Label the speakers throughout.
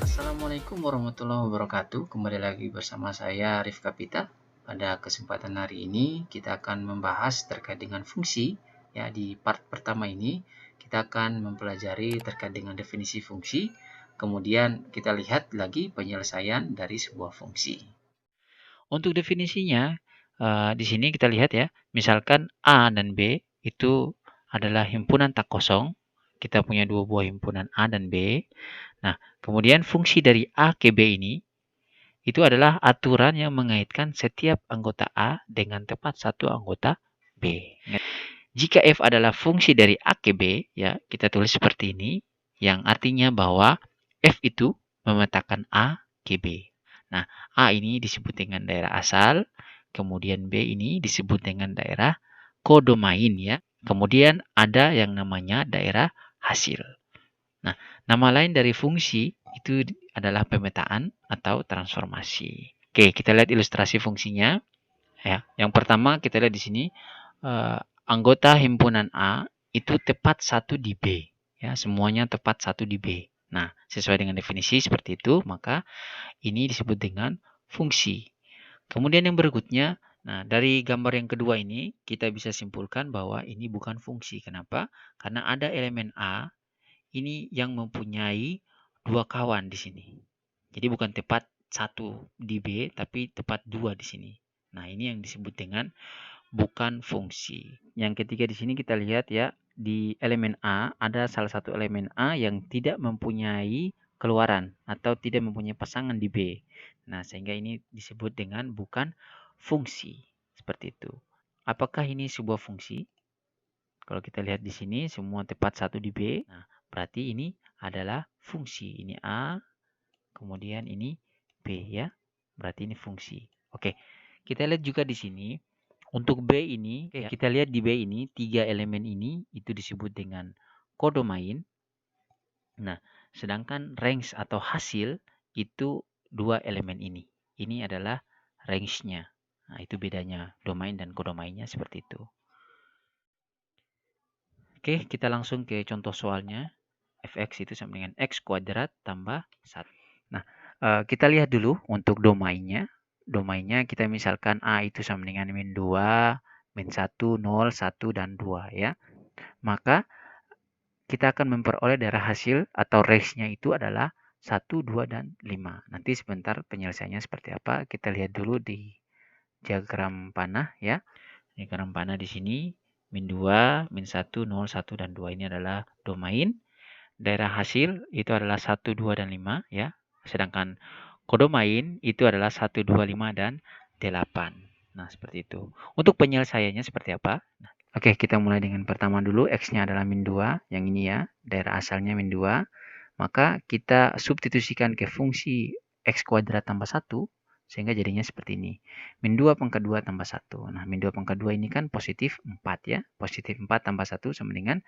Speaker 1: Assalamualaikum warahmatullahi wabarakatuh. Kembali lagi bersama saya Arif Kapita. Pada kesempatan hari ini kita akan membahas terkait dengan fungsi. Ya, di part pertama ini kita akan mempelajari terkait dengan definisi fungsi. Kemudian kita lihat lagi penyelesaian dari sebuah fungsi. Untuk definisinya, di sini kita lihat ya, misalkan A dan B itu adalah himpunan tak kosong. Kita punya dua buah himpunan A dan B. Nah, kemudian fungsi dari A ke B ini itu adalah aturan yang mengaitkan setiap anggota A dengan tepat satu anggota B. Jika F adalah fungsi dari A ke B, ya kita tulis seperti ini, yang artinya bahwa F itu memetakan A ke B. Nah, A ini disebut dengan daerah asal, kemudian B ini disebut dengan daerah kodomain ya. Kemudian ada yang namanya daerah hasil. Nah, nama lain dari fungsi itu adalah pemetaan atau transformasi. Oke, kita lihat ilustrasi fungsinya. Ya, yang pertama kita lihat di sini anggota himpunan A itu tepat satu di B. Ya, semuanya tepat satu di B. Nah, sesuai dengan definisi seperti itu, maka ini disebut dengan fungsi. Kemudian yang berikutnya, nah dari gambar yang kedua ini kita bisa simpulkan bahwa ini bukan fungsi. Kenapa? Karena ada elemen A ini yang mempunyai dua kawan di sini. Jadi bukan tepat satu di B, tapi tepat dua di sini. Nah, ini yang disebut dengan bukan fungsi. Yang ketiga di sini kita lihat ya, di elemen A ada salah satu elemen A yang tidak mempunyai keluaran atau tidak mempunyai pasangan di B. Nah, sehingga ini disebut dengan bukan fungsi. Seperti itu. Apakah ini sebuah fungsi? Kalau kita lihat di sini semua tepat satu di B. Nah, berarti ini adalah fungsi. Ini A, kemudian ini B ya. Berarti ini fungsi. Oke. Kita lihat juga di sini untuk B ini, kita lihat di B ini, tiga elemen ini itu disebut dengan kodomain. Nah, sedangkan range atau hasil itu dua elemen ini. Ini adalah range-nya. Nah, itu bedanya domain dan kodomainnya seperti itu. Oke, kita langsung ke contoh soalnya. Fx itu sama dengan x kuadrat tambah 1. Nah, kita lihat dulu untuk domainnya. Domainnya kita misalkan A itu sama dengan min 2, min 1, 0, 1, dan 2 ya. Maka kita akan memperoleh daerah hasil atau range-nya itu adalah 1, 2, dan 5. Nanti sebentar penyelesaiannya seperti apa. Kita lihat dulu di diagram panah ya. Diagram panah di sini min 2, min 1, 0, 1, dan 2 ini adalah domain. Daerah hasil itu adalah 1, 2, dan 5 ya. Sedangkan kodomain itu adalah 1, 2, 5, dan 8. Nah, seperti itu. Untuk penyelesaiannya seperti apa? Nah, oke, kita mulai dengan pertama dulu. X-nya adalah min 2. Yang ini ya, daerah asalnya min 2. Maka kita substitusikan ke fungsi X kuadrat tambah 1. Sehingga jadinya seperti ini. Min 2 pangkat 2 tambah 1. Nah, min 2 pangkat 2 ini kan positif 4 ya. Positif 4 tambah 1 sama dengan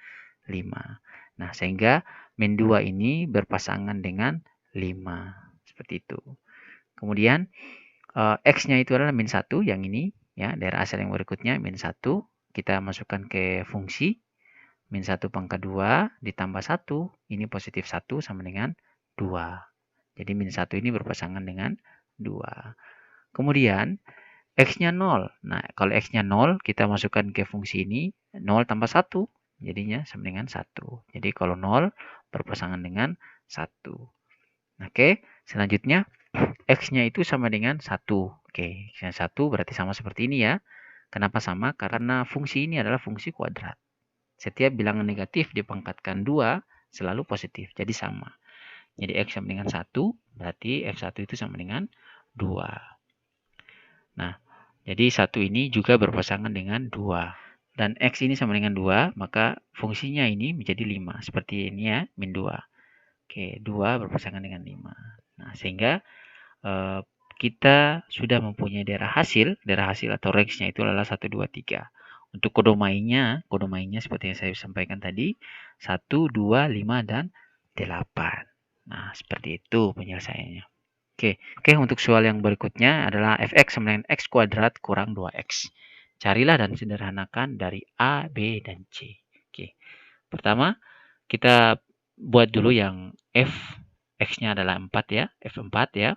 Speaker 1: 5. Nah, sehingga min 2 ini berpasangan dengan 5. Seperti itu. Kemudian, X-nya itu adalah min 1, yang ini. Ya, daerah asal yang berikutnya, min 1. Kita masukkan ke fungsi. Min 1 pangkat 2 ditambah 1. Ini positif 1 sama dengan 2. Jadi, min 1 ini berpasangan dengan 2. Kemudian, X-nya 0. Nah, kalau X-nya 0, kita masukkan ke fungsi ini. 0 tambah 1. Jadinya sama dengan 1. Jadi kalau 0 berpasangan dengan 1. Oke, selanjutnya X-nya itu sama dengan 1. Oke, X-nya 1 berarti sama seperti ini ya. Kenapa sama? Karena fungsi ini adalah fungsi kuadrat. Setiap bilangan negatif dipangkatkan 2 selalu positif. Jadi sama. Jadi X sama dengan 1, berarti F1 itu sama dengan 2. Nah, jadi 1 ini juga berpasangan dengan 2. Dan X ini sama dengan 2, maka fungsinya ini menjadi 5. Seperti ini ya, min 2. Oke, 2 berpasangan dengan 5. Nah, sehingga kita sudah mempunyai daerah hasil atau range-nya itu adalah 1, 2, 3. Untuk kodomainnya seperti yang saya sampaikan tadi, 1, 2, 5, dan 8. Nah, seperti itu penyelesaiannya. Oke, untuk soal yang berikutnya adalah fx sama dengan x kuadrat kurang 2x. Carilah dan sederhanakan dari A, B, dan C. Oke. Pertama, kita buat dulu yang f, x-nya adalah 4 ya, f4 ya.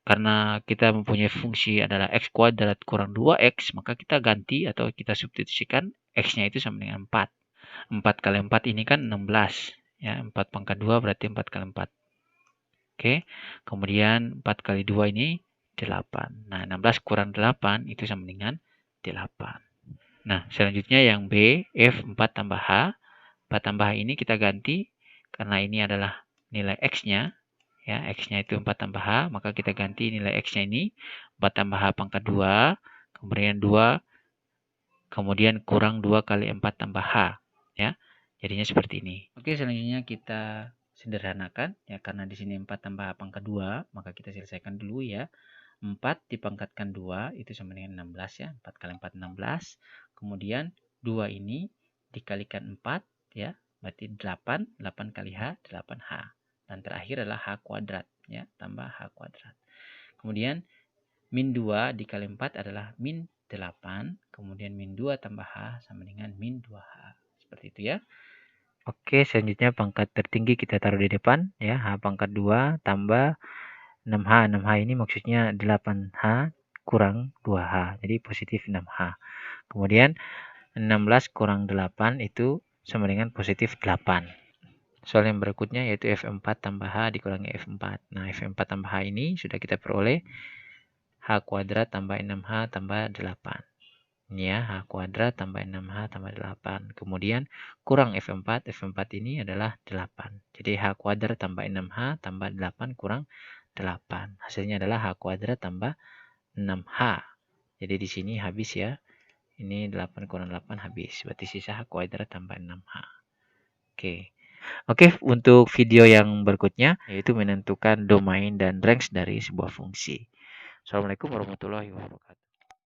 Speaker 1: Karena kita mempunyai fungsi adalah x kuadrat kurang 2x, maka kita ganti atau kita substitusikan x-nya itu sama dengan 4. 4 kali 4 ini kan 16. Ya, 4 pangkat 2 berarti 4 kali 4. Oke, kemudian 4 kali 2 ini 8. Nah, 16 kurang 8 itu sama dengan 8. Nah, selanjutnya yang B, F4 tambah H. 4 tambah H ini kita ganti, karena ini adalah nilai X-nya. Ya, X-nya itu 4 tambah H, maka kita ganti nilai X-nya ini 4 tambah H pangkat 2, kemudian 2, kemudian kurang 2 kali 4 tambah H. Ya, jadinya seperti ini. Oke, selanjutnya kita sederhanakan ya, karena di sini 4 tambah H pangkat 2, maka kita selesaikan dulu ya. 4 dipangkatkan 2 itu sama dengan 16 ya. 4 kali 4 16. Kemudian 2 ini dikalikan 4 ya, berarti 8. 8 kali H 8H. Dan terakhir adalah H kuadrat ya, tambah H kuadrat. Kemudian min 2 dikali 4 adalah min 8. Kemudian min 2 tambah H sama dengan min 2H. Seperti itu ya. Oke, selanjutnya pangkat tertinggi kita taruh di depan ya, H pangkat 2 tambah 6H. 6H ini maksudnya 8H kurang 2H. Jadi positif 6H. Kemudian 16 kurang 8 itu sama dengan positif 8. Soal yang berikutnya yaitu F4 tambah H dikurangi F4. Nah, F4 tambah H ini sudah kita peroleh H kuadrat tambah 6H tambah 8. Ini ya, H kuadrat tambah 6H tambah 8. Kemudian kurang F4. F4 ini adalah 8. Jadi H kuadrat tambah 6H tambah 8 kurang 8. Hasilnya adalah H kuadrat tambah 6H. Jadi di sini habis ya. Ini 8 kurang 8 habis. Berarti sisa H kuadrat tambah 6H. Oke. Oke, untuk video yang berikutnya yaitu menentukan domain dan range dari sebuah fungsi. Assalamualaikum warahmatullahi wabarakatuh.